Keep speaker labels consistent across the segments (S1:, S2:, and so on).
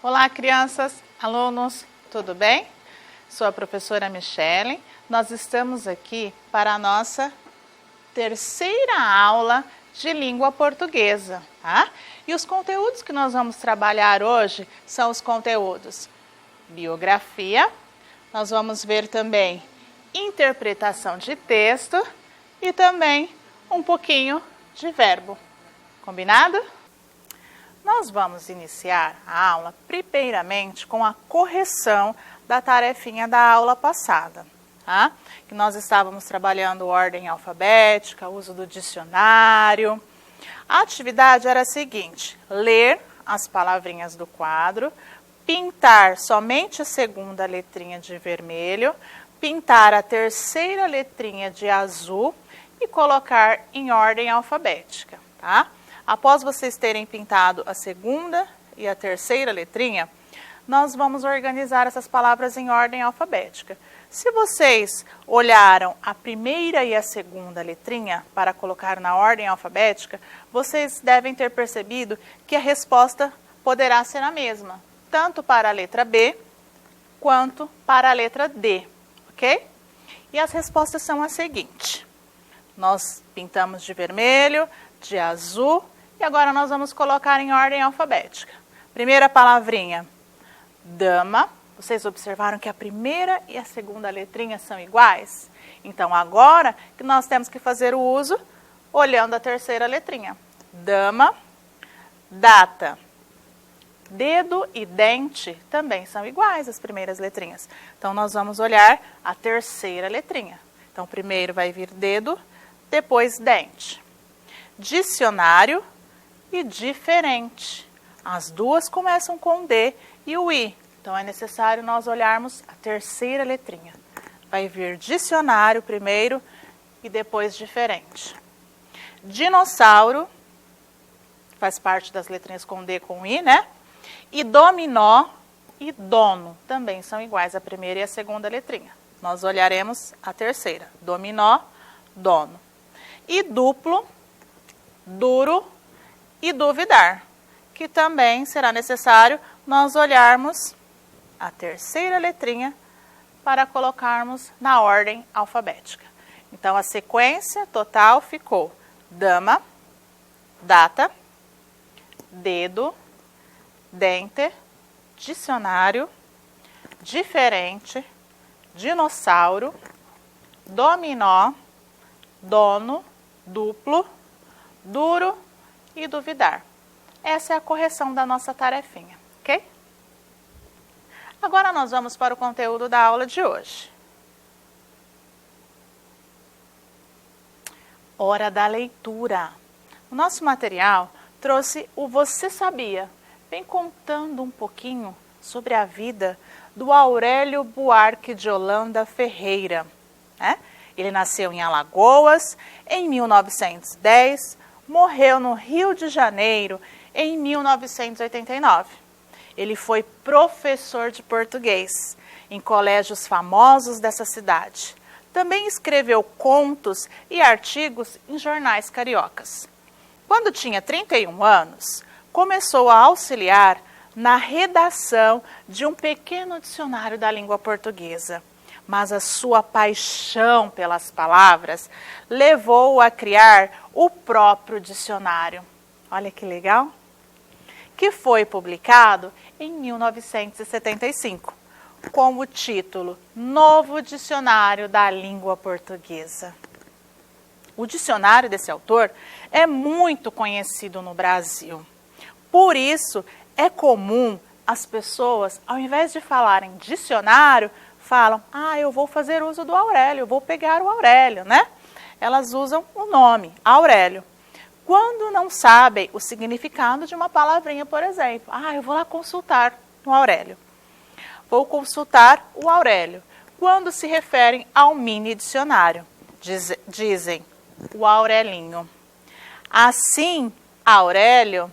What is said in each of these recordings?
S1: Olá, crianças, alunos, tudo bem? Sou a professora Michele. Nós estamos aqui para a nossa terceira aula de língua portuguesa, tá? E os conteúdos que nós vamos trabalhar hoje são os conteúdos biografia, nós vamos ver também interpretação de texto e também um pouquinho de verbo. Combinado? Nós vamos iniciar a aula primeiramente com a correção da tarefinha da aula passada, tá? Que nós estávamos trabalhando ordem alfabética, uso do dicionário. A atividade era a seguinte: ler as palavrinhas do quadro, pintar somente a segunda letrinha de vermelho, pintar a terceira letrinha de azul e colocar em ordem alfabética, tá? Após vocês terem pintado a segunda e a terceira letrinha, nós vamos organizar essas palavras em ordem alfabética. Se vocês olharam a primeira e a segunda letrinha para colocar na ordem alfabética, vocês devem ter percebido que a resposta poderá ser a mesma, tanto para a letra B quanto para a letra D, ok? E as respostas são as seguintes. Nós pintamos de vermelho, de azul, e agora nós vamos colocar em ordem alfabética. Primeira palavrinha, dama. Vocês observaram que a primeira e a segunda letrinha são iguais? Então, agora que nós temos que fazer o uso, olhando a terceira letrinha. Dama, data. Dedo e dente também são iguais as primeiras letrinhas. Então, nós vamos olhar a terceira letrinha. Então, primeiro vai vir dedo, depois dente. Dicionário e diferente. As duas começam com D e o I. Então, é necessário nós olharmos a terceira letrinha. Vai vir dicionário primeiro e depois diferente. Dinossauro, faz parte das letrinhas com D com I, né? E dominó e dono também são iguais a primeira e a segunda letrinha. Nós olharemos a terceira. Dominó, dono. E duplo, duro e duvidar, que também será necessário nós olharmos a terceira letrinha para colocarmos na ordem alfabética. Então, a sequência total ficou dama, data, dedo, dente, dicionário, diferente, dinossauro, dominó, dono, duplo, duro e duvidar. Essa é a correção da nossa tarefinha, ok? Agora nós vamos para o conteúdo da aula de hoje. Hora da leitura. O nosso material trouxe o Você Sabia? Vem contando um pouquinho sobre a vida do Aurélio Buarque de Holanda Ferreira, né? Ele nasceu em Alagoas em 1910, morreu no Rio de Janeiro em 1989. Ele foi professor de português em colégios famosos dessa cidade. Também escreveu contos e artigos em jornais cariocas. Quando tinha 31 anos, começou a auxiliar na redação de um pequeno dicionário da língua portuguesa. Mas a sua paixão pelas palavras levou-o a criar o próprio dicionário. Olha que legal! Que foi publicado em 1975, com o título Novo Dicionário da Língua Portuguesa. O dicionário desse autor é muito conhecido no Brasil. Por isso, é comum as pessoas, ao invés de falarem dicionário, falam, eu vou fazer uso do Aurélio, eu vou pegar o Aurélio, né? Elas usam o nome, Aurélio. Quando não sabem o significado de uma palavrinha, por exemplo, eu vou lá consultar o Aurélio. Vou consultar o Aurélio. Quando se referem ao mini dicionário, dizem o Aurelinho. Assim, Aurélio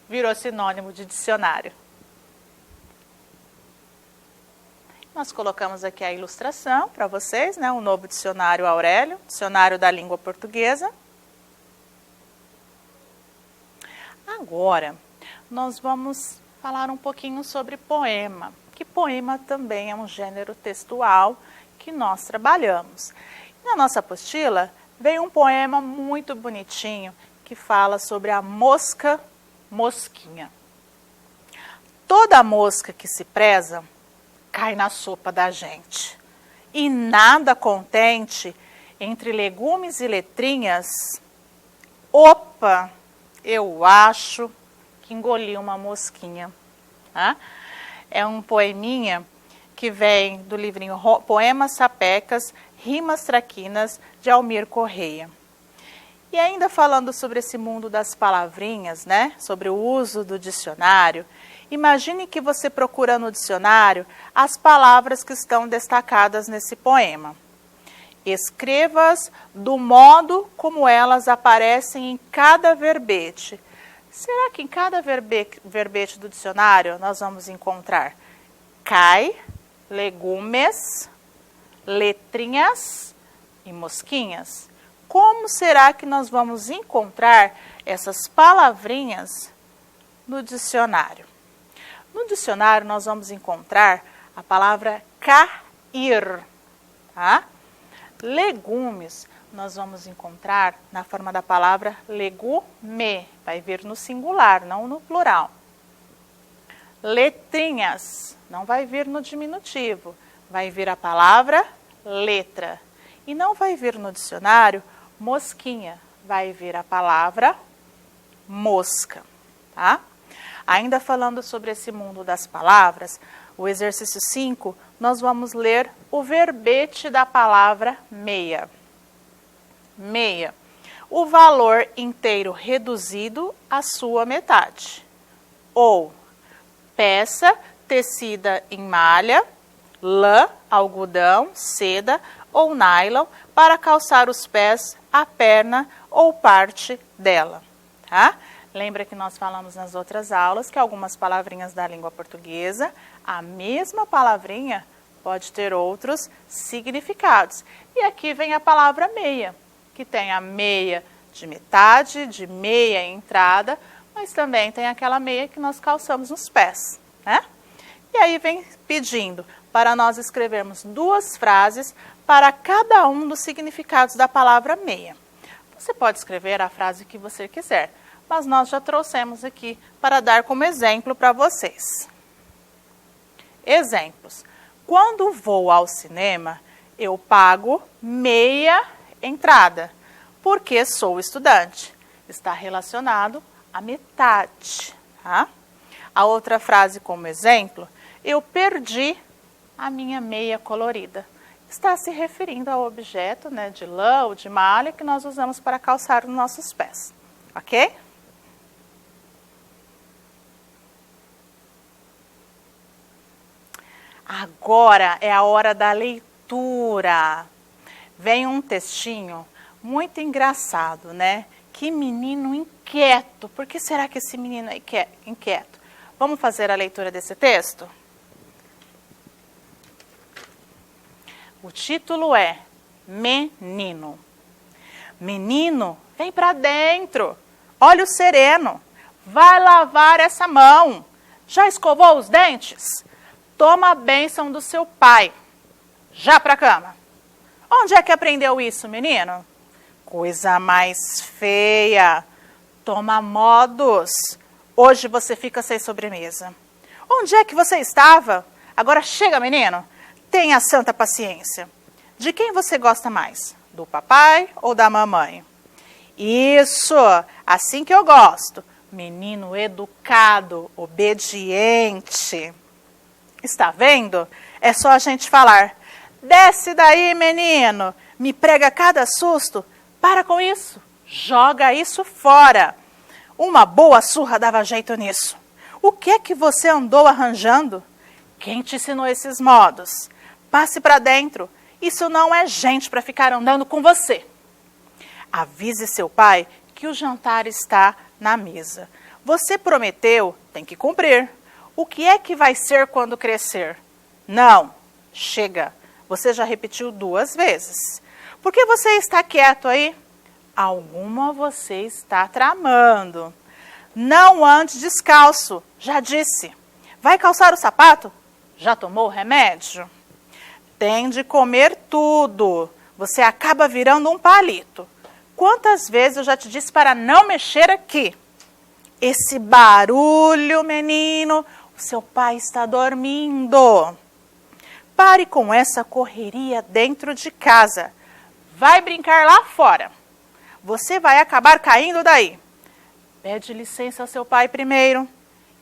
S1: virou sinônimo de dicionário. Nós colocamos aqui a ilustração para vocês, né? O novo dicionário Aurélio, dicionário da língua portuguesa. Agora, nós vamos falar um pouquinho sobre poema, que poema também é um gênero textual que nós trabalhamos. Na nossa apostila veio um poema muito bonitinho que fala sobre a mosquinha. Toda mosca que se preza cai na sopa da gente. E nada contente, entre legumes e letrinhas, opa, eu acho que engoli uma mosquinha. Tá? É um poeminha que vem do livrinho Poemas Sapecas, Rimas Traquinas, de Almir Correia. E ainda falando sobre esse mundo das palavrinhas, né? Sobre o uso do dicionário, imagine que você procura no dicionário as palavras que estão destacadas nesse poema. Escreva-as do modo como elas aparecem em cada verbete. Será que em cada verbete do dicionário nós vamos encontrar cai, legumes, letrinhas e mosquinhas? Como será que nós vamos encontrar essas palavrinhas no dicionário? No dicionário nós vamos encontrar a palavra cair, tá? Legumes nós vamos encontrar na forma da palavra legume, vai vir no singular, não no plural. Letrinhas não vai vir no diminutivo, vai vir a palavra letra. E não vai vir no dicionário mosquinha, vai vir a palavra mosca, tá? Ainda falando sobre esse mundo das palavras, o exercício 5, nós vamos ler o verbete da palavra meia. Meia, o valor inteiro reduzido à sua metade. Ou, peça tecida em malha, lã, algodão, seda ou nylon para calçar os pés, a perna ou parte dela, tá? Lembra que nós falamos nas outras aulas que algumas palavrinhas da língua portuguesa, a mesma palavrinha pode ter outros significados. E aqui vem a palavra meia, que tem a meia de metade, de meia entrada, mas também tem aquela meia que nós calçamos nos pés, né? E aí vem pedindo para nós escrevermos 2 frases para cada um dos significados da palavra meia. Você pode escrever a frase que você quiser, mas nós já trouxemos aqui para dar como exemplo para vocês. Exemplos. Quando vou ao cinema, eu pago meia entrada, porque sou estudante. Está relacionado à metade, tá? A outra frase como exemplo, eu perdi a minha meia colorida. Está se referindo ao objeto, né, de lã ou de malha que nós usamos para calçar os nossos pés, ok? Agora é a hora da leitura. Vem um textinho muito engraçado, né? Que menino inquieto. Por que será que esse menino é inquieto? Vamos fazer a leitura desse texto? O título é Menino. Menino, vem para dentro. Olha o sereno. Vai lavar essa mão. Já escovou os dentes? Toma a bênção do seu pai. Já para a cama. Onde é que aprendeu isso, menino? Coisa mais feia. Toma modos. Hoje você fica sem sobremesa. Onde é que você estava? Agora chega, menino. Tenha santa paciência. De quem você gosta mais? Do papai ou da mamãe? Isso, assim que eu gosto. Menino educado, obediente. Está vendo? É só a gente falar. Desce daí, menino. Me prega cada susto. Para com isso. Joga isso fora. Uma boa surra dava jeito nisso. O que é que você andou arranjando? Quem te ensinou esses modos? Passe para dentro. Isso não é gente para ficar andando com você. Avise seu pai que o jantar está na mesa. Você prometeu, tem que cumprir. O que é que vai ser quando crescer? Não, chega. Você já repetiu 2 vezes. Por que você está quieto aí? Alguma você está tramando. Não ande descalço, já disse. Vai calçar o sapato? Já tomou o remédio? Tem de comer tudo. Você acaba virando um palito. Quantas vezes eu já te disse para não mexer aqui? Esse barulho, menino, o seu pai está dormindo. Pare com essa correria dentro de casa. Vai brincar lá fora. Você vai acabar caindo daí. Pede licença ao seu pai primeiro.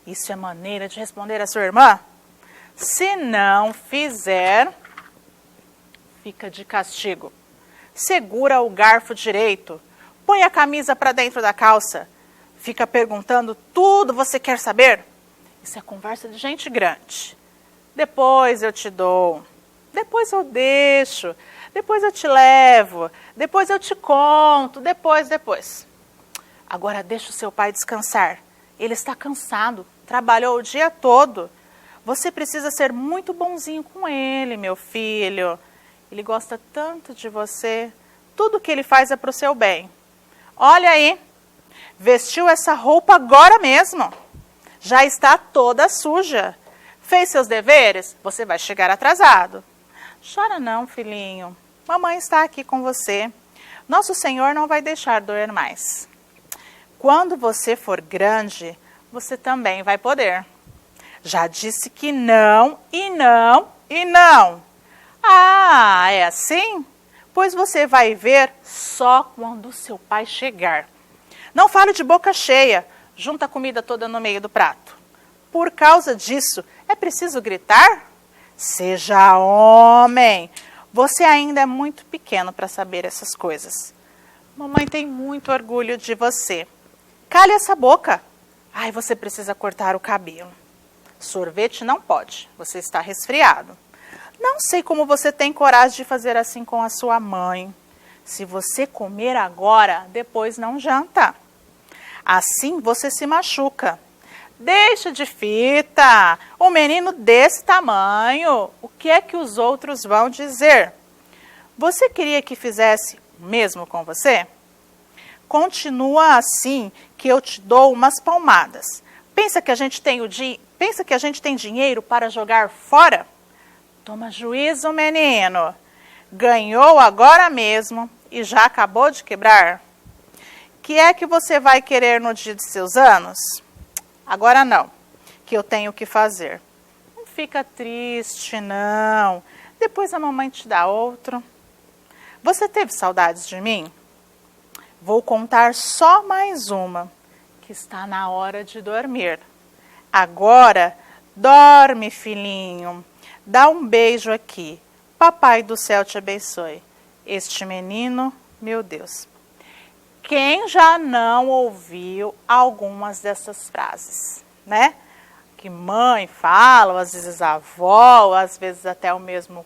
S1: Isso é maneira de responder à sua irmã? Se não fizer, fica de castigo. Segura o garfo direito. Põe a camisa para dentro da calça. Fica perguntando tudo você quer saber? Isso é conversa de gente grande. Depois eu te dou. Depois eu deixo. Depois eu te levo. Depois eu te conto. Depois. Agora deixa o seu pai descansar. Ele está cansado. Trabalhou o dia todo. Você precisa ser muito bonzinho com ele, meu filho. Ele gosta tanto de você. Tudo que ele faz é para o seu bem. Olha aí. Vestiu essa roupa agora mesmo. Já está toda suja. Fez seus deveres? Você vai chegar atrasado. Chora não, filhinho. Mamãe está aqui com você. Nosso Senhor não vai deixar doer mais. Quando você for grande, você também vai poder. Já disse que não, e não, e não. Ah, é assim? Pois você vai ver só quando seu pai chegar. Não fale de boca cheia, junta a comida toda no meio do prato. Por causa disso, é preciso gritar? Seja homem! Você ainda é muito pequeno para saber essas coisas. Mamãe tem muito orgulho de você. Cale essa boca. Ai, você precisa cortar o cabelo. Sorvete não pode, você está resfriado. Não sei como você tem coragem de fazer assim com a sua mãe. Se você comer agora, depois não janta. Assim você se machuca. Deixa de fita, um menino desse tamanho, o que é que os outros vão dizer? Você queria que fizesse o mesmo com você? Continua assim que eu te dou umas palmadas. Pensa que a gente tem dinheiro para jogar fora? Toma juízo, menino. Ganhou agora mesmo e já acabou de quebrar. Que é que você vai querer no dia de seus anos? Agora não, que eu tenho que fazer. Não fica triste, não. Depois a mamãe te dá outro. Você teve saudades de mim? Vou contar só mais uma, que está na hora de dormir. Agora, dorme, filhinho. Dá um beijo aqui. Papai do céu te abençoe. Este menino, meu Deus. Quem já não ouviu algumas dessas frases, né? Que mãe fala, às vezes a avó, às vezes até o mesmo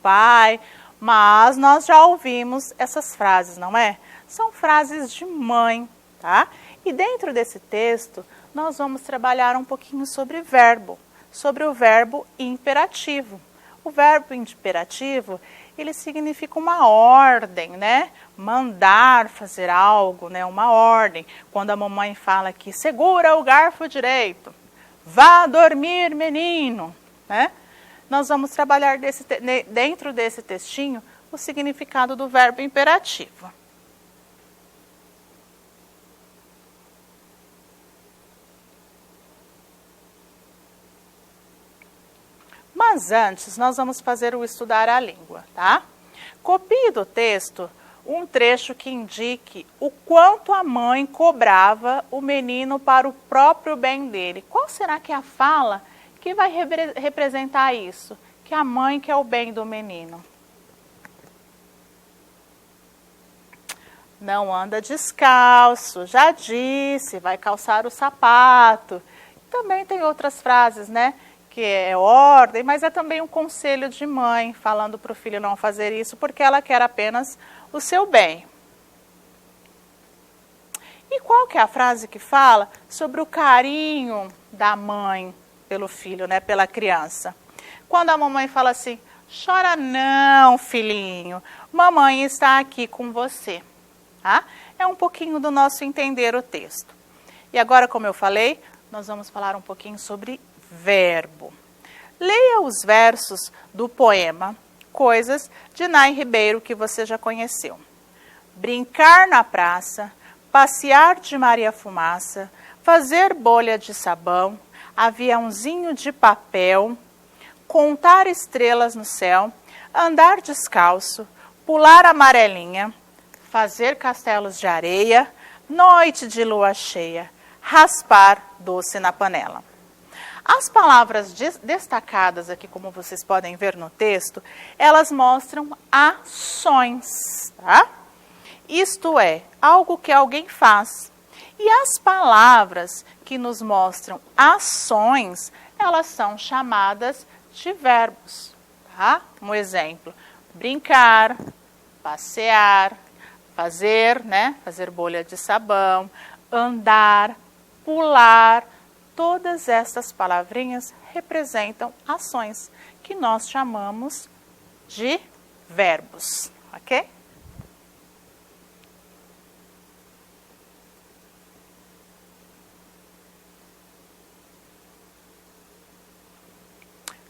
S1: pai, mas nós já ouvimos essas frases, não é? São frases de mãe, tá? E dentro desse texto, nós vamos trabalhar um pouquinho sobre o verbo imperativo. O verbo imperativo, ele significa uma ordem, né? Mandar fazer algo, né? Uma ordem. Quando a mamãe fala que segura o garfo direito, vá dormir, menino, né? Nós vamos trabalhar dentro desse textinho o significado do verbo imperativo. Mas antes, nós vamos fazer o estudar a língua, tá? Copie do texto um trecho que indique o quanto a mãe cobrava o menino para o próprio bem dele. Qual será que é a fala que vai representar isso? Que a mãe quer o bem do menino. Não anda descalço, já disse, vai calçar o sapato. Também tem outras frases, né? Que é ordem, mas é também um conselho de mãe, falando para o filho não fazer isso, porque ela quer apenas o seu bem. E qual que é a frase que fala sobre o carinho da mãe pelo filho, né, pela criança? Quando a mamãe fala assim, chora não, filhinho, mamãe está aqui com você. Tá? É um pouquinho do nosso entender o texto. E agora, como eu falei, nós vamos falar um pouquinho sobre verbo. Leia os versos do poema Coisas, de Nai Ribeiro, que você já conheceu. Brincar na praça, passear de Maria Fumaça, fazer bolha de sabão, aviãozinho de papel, contar estrelas no céu, andar descalço, pular amarelinha, fazer castelos de areia, noite de lua cheia, raspar doce na panela. As palavras destacadas aqui, como vocês podem ver no texto, elas mostram ações, tá? Isto é, algo que alguém faz. E as palavras que nos mostram ações, elas são chamadas de verbos, tá? Um exemplo, brincar, passear, fazer, né? Fazer bolha de sabão, andar, pular. Todas estas palavrinhas representam ações que nós chamamos de verbos, ok?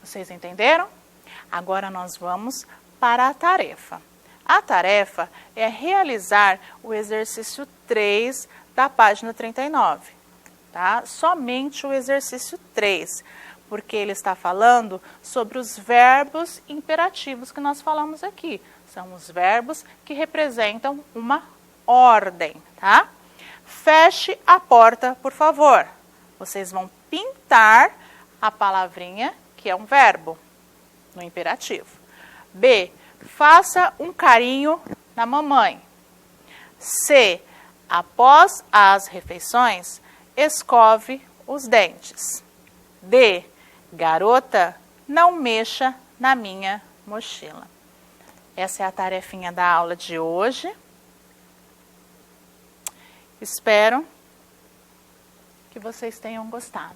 S1: Vocês entenderam? Agora nós vamos para a tarefa. A tarefa é realizar o exercício 3 da página 39. Tá? Somente o exercício 3, porque ele está falando sobre os verbos imperativos que nós falamos aqui. São os verbos que representam uma ordem, tá? Feche a porta, por favor. Vocês vão pintar a palavrinha que é um verbo no imperativo. B, faça um carinho na mamãe. C, após as refeições, escove os dentes. D, garota, não mexa na minha mochila. Essa é a tarefinha da aula de hoje. Espero que vocês tenham gostado.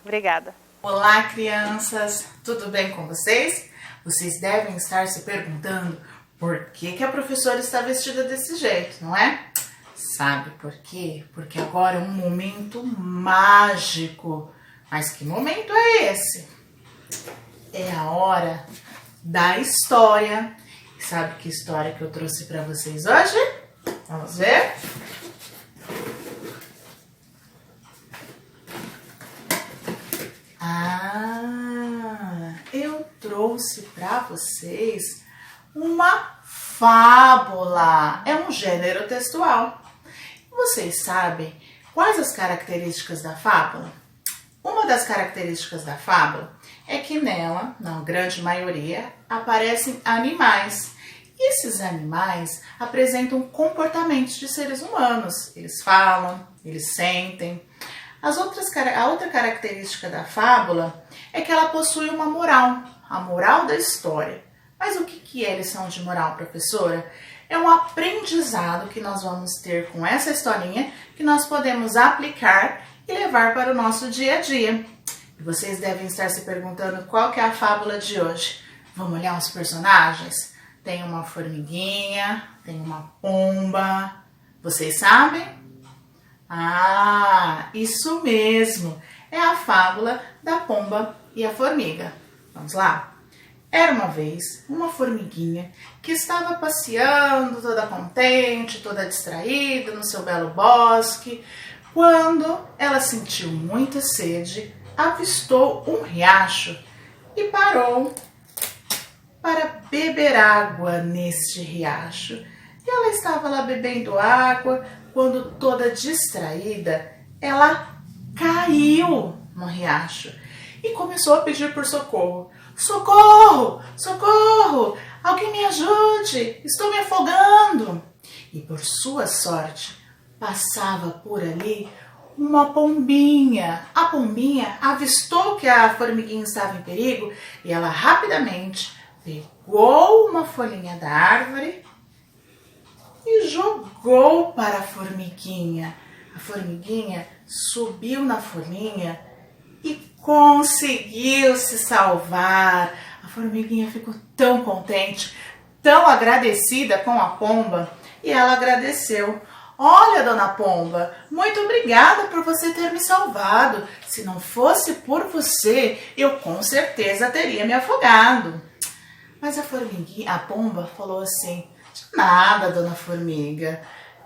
S1: Obrigada.
S2: Olá, crianças! Tudo bem com vocês? Vocês devem estar se perguntando por que a professora está vestida desse jeito, não é? Sabe por quê? Porque agora é um momento mágico. Mas que momento é esse? É a hora da história. E sabe que história que eu trouxe para vocês hoje? Vamos ver? Eu trouxe para vocês uma fábula. É um gênero textual. Vocês sabem quais as características da fábula? Uma das características da fábula é que nela, na grande maioria, aparecem animais. E esses animais apresentam comportamentos de seres humanos. Eles falam, eles sentem. A outra característica da fábula é que ela possui uma moral, a moral da história. Mas o que é lição de moral, professora? É um aprendizado que nós vamos ter com essa historinha que nós podemos aplicar e levar para o nosso dia a dia. E vocês devem estar se perguntando qual que é a fábula de hoje. Vamos olhar os personagens? Tem uma formiguinha, tem uma pomba. Vocês sabem? Isso mesmo! É a fábula da pomba e a formiga. Vamos lá? Era uma vez uma formiguinha que estava passeando toda contente, toda distraída no seu belo bosque, quando ela sentiu muita sede, avistou um riacho e parou para beber água neste riacho. E ela estava lá bebendo água, quando toda distraída, ela caiu no riacho e começou a pedir por socorro. Socorro! Socorro! Alguém me ajude! Estou me afogando! E por sua sorte, passava por ali uma pombinha. A pombinha avistou que a formiguinha estava em perigo e ela rapidamente pegou uma folhinha da árvore e jogou para a formiguinha. A formiguinha subiu na folhinha e conseguiu se salvar. A formiguinha ficou tão contente, tão agradecida com a pomba, e ela agradeceu. Olha, dona Pomba, muito obrigada por você ter me salvado. Se não fosse por você, eu com certeza teria me afogado. Mas a pomba falou assim: de nada, dona Formiga.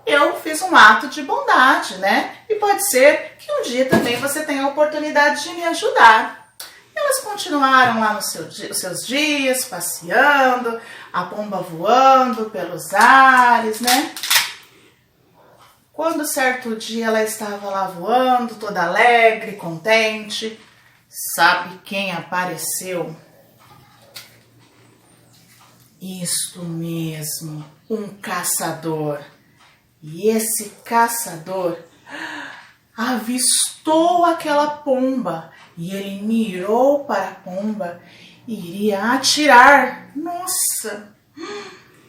S2: Eu fiz um ato de bondade, né? E pode ser que um dia também você tenha a oportunidade de me ajudar. Elas continuaram lá nos seus dias, passeando, a pomba voando pelos ares, né? Quando certo dia ela estava lá voando, toda alegre, contente, sabe quem apareceu? Isto mesmo, um caçador. E esse caçador avistou aquela pomba e ele mirou para a pomba e iria atirar. Nossa!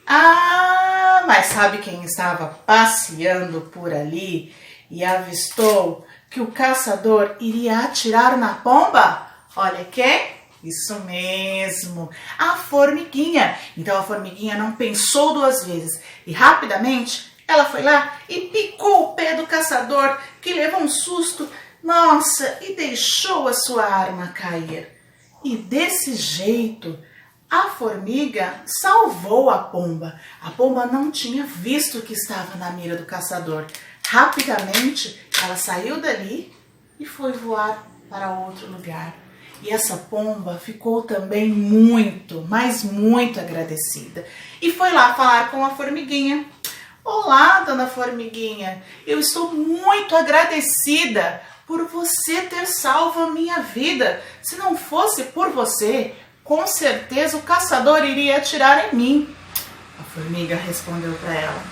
S2: Ah, mas sabe quem estava passeando por ali e avistou que o caçador iria atirar na pomba? Olha quem? Isso mesmo, a formiguinha. Então a formiguinha não pensou duas vezes e rapidamente ela foi lá e picou o pé do caçador, que levou um susto, nossa, e deixou a sua arma cair. E desse jeito, a formiga salvou a pomba. A pomba não tinha visto que estava na mira do caçador. Rapidamente, ela saiu dali e foi voar para outro lugar. E essa pomba ficou também muito, mas muito agradecida. E foi lá falar com a formiguinha. Olá, dona Formiguinha, eu estou muito agradecida por você ter salvo a minha vida. Se não fosse por você, com certeza o caçador iria atirar em mim. A formiga respondeu para ela: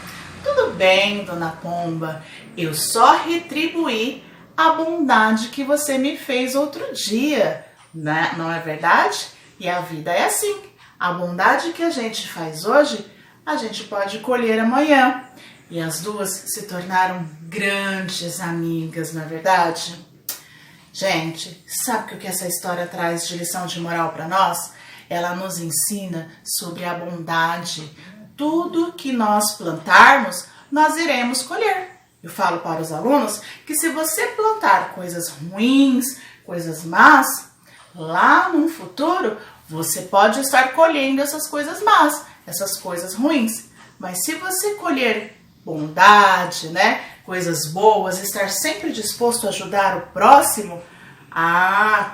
S2: tudo bem, dona Pomba, eu só retribuí a bondade que você me fez outro dia, né? Não é verdade? E a vida é assim, a bondade que a gente faz hoje, a gente pode colher amanhã. E as duas se tornaram grandes amigas, não é verdade? Gente, sabe o que essa história traz de lição de moral para nós? Ela nos ensina sobre a bondade. Tudo que nós plantarmos, nós iremos colher. Eu falo para os alunos que se você plantar coisas ruins, coisas más, lá no futuro você pode estar colhendo essas coisas más, essas coisas ruins. Mas se você colher bondade, né, coisas boas, estar sempre disposto a ajudar o próximo,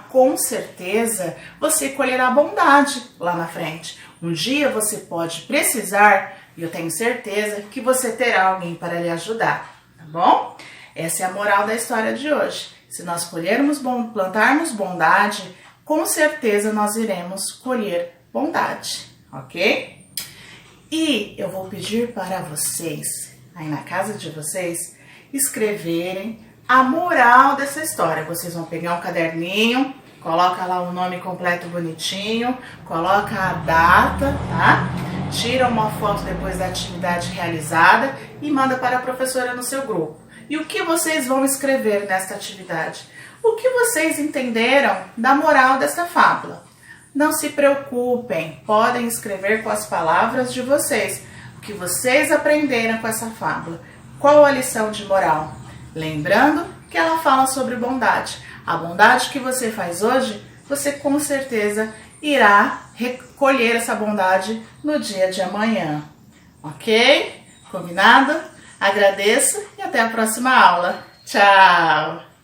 S2: com certeza você colherá bondade lá na frente. Um dia você pode precisar e eu tenho certeza que você terá alguém para lhe ajudar, tá bom? Essa é a moral da história de hoje. Se nós plantarmos bondade, com certeza nós iremos colher bondade, ok? E eu vou pedir para vocês, aí na casa de vocês, escreverem a moral dessa história. Vocês vão pegar um caderninho, coloca lá o nome completo bonitinho, coloca a data, tá? Tira uma foto depois da atividade realizada e manda para a professora no seu grupo. E o que vocês vão escrever nesta atividade? O que vocês entenderam da moral desta fábula? Não se preocupem, podem escrever com as palavras de vocês o que vocês aprenderam com essa fábula. Qual a lição de moral? Lembrando que ela fala sobre bondade. A bondade que você faz hoje, você com certeza irá recolher essa bondade no dia de amanhã. Ok? Combinado? Agradeço e até a próxima aula. Tchau!